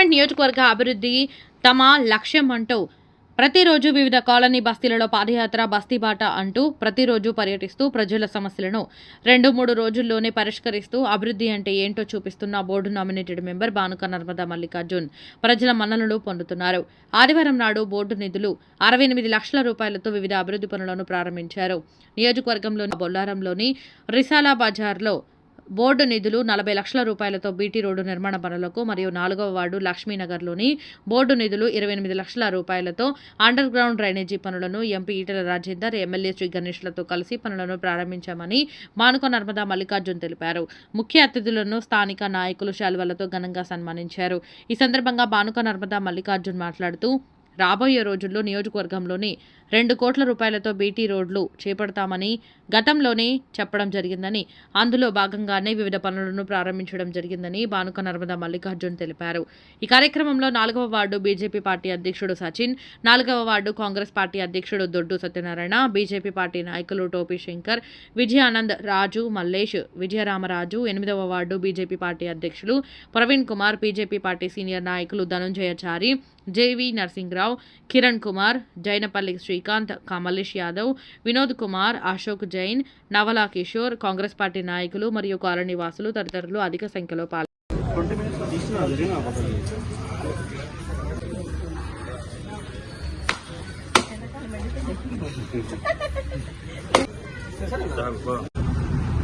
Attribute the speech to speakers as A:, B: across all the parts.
A: Parliament నియోజకవర్గ అభివృద్ధి తమ లక్ష్యం అంటూ ప్రతిరోజు వివిధ కాలనీ బస్తీలలో పాదయాత్ర బస్తీబాట అంటూ ప్రతిరోజు పర్యటిస్తూ ప్రజల సమస్యలను 2-3 రోజుల్లోనే పరిష్కరిస్తూ అభివృద్ధి అంటే ఏంటో చూపిస్తున్న board nominated member Banuka Narmada Mallikarjun ప్రజల మన్ననలు పొందుతున్నారు. ఆదివారం నాడు బోర్డు నిధులు 68 లక్షల రూపాయలతో వివిధ అభివృద్ధి పనులను ప్రారంభించారు. నియోజకవర్గంలోని బొల్లారంలోని రిసాలా బజార్లో బోర్డు నిధులు 40 లక్షల రూపాయలతో బీటీ రోడ్డు నిర్మాణ పనులకు మరియు 4వ వార్డు లక్ష్మీనగర్లోని బోర్డు నిధులు 28 లక్షల రూపాయలతో అండర్ గ్రౌండ్ డ్రైనేజీ పనులను ఎంపీ ఈటెల రాజేందర్, ఎమ్మెల్యే శ్రీ గణేష్లతో కలిసి పనులను ప్రారంభించామని బానుక నర్మదా మల్లికార్జున్ తెలిపారు. ముఖ్య అతిథులను స్థానిక నాయకులు శాలువలతో ఘనంగా సన్మానించారు. ఈ సందర్భంగా బానుక నర్మదా మల్లికార్జున్ మాట్లాడుతూ రాబోయే రోజుల్లో నియోజకవర్గంలోని 2 కోట్ల రూపాయలతో బీటీ రోడ్లు చేపడతామని గతంలోనే చెప్పడం జరిగిందని, అందులో భాగంగానే వివిధ పనులను ప్రారంభించడం జరిగిందని బానుక నర్మదా మల్లికార్జున్ తెలిపారు. ఈ కార్యక్రమంలో 4వ వార్డు బీజేపీ పార్టీ అధ్యక్షుడు సచిన్, 4వ వార్డు కాంగ్రెస్ పార్టీ అధ్యక్షుడు దొడ్డు సత్యనారాయణ, బీజేపీ పార్టీ నాయకులు టోపీ శంకర్, విజయానంద్, రాజు, మల్లేష్, విజయరామరాజు, 8వ వార్డు బీజేపీ పార్టీ అధ్యక్షులు Praveen Kumar, BJP party senior నాయకులు ధనుంజయచారి, జేవి నర్సింగ్రావు, కిరణ్ కుమార్, జైనపల్లి శ్రీకాంత్, కమలేష్ యాదవ్, వినోద్ కుమార్, అశోక్ జైన్, నవలా కిషోర్, కాంగ్రెస్ పార్టీ నాయకులు మరియు కాలనీ వాసులు తదితరులు అధిక సంఖ్యలో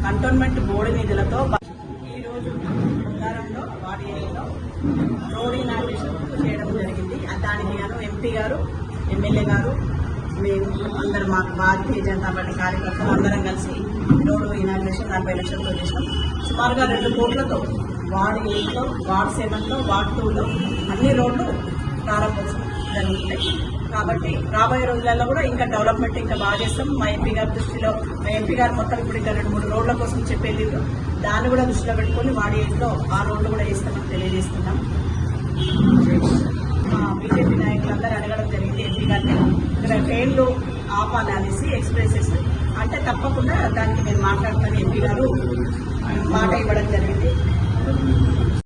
B: కంటోన్మెంట్ బోర్డు నిధులతో ఈరోజు బొల్లారంలో వారి ఏరియాలో రోడ్ ఇనాగ్రేషన్ చేయడం జరిగింది. దానికి గాను ఎంపీ గారు, ఎమ్మెల్యే గారు, మేము అందరం మా భారతీయ జనతా పార్టీ కార్యకర్తలు అందరం కలిసి రోడ్డు ఇనాగ్రేషన్ 40 లక్షలతో చేసినాం. సుమారుగా 2 కోట్లతో వార్డు 8లో, వార్డు 7లో, వార్డు 2లో అన్ని రోడ్లు ప్రారంభోత్సవం జరుగుతాయి. కాబట్టి రాబోయే రోజులలో కూడా ఇంకా డెవలప్మెంట్ ఇంకా బాగా చేస్తాం. మా ఎంపీ గారి దృష్టిలో మొత్తం ఇప్పుడు ఇంకా 2-3 రోడ్ల కోసం చెప్పేది, దాన్ని కూడా దృష్టిలో పెట్టుకొని వాడి ఏజ్లో ఆ రోడ్లు కూడా వేస్తామని తెలియజేస్తున్నాం. బీజేపీ నాయకులందరూ అడగడం జరిగింది ఎంపీ గారిని ఇక్కడ ట్రైన్లు ఆపాలి అనేసి, ఎక్స్ప్రెసెస్ అంటే తప్పకుండా దానికి నేను మాట్లాడుతాను ఎంపీ గారు మాట ఇవ్వడం జరిగింది.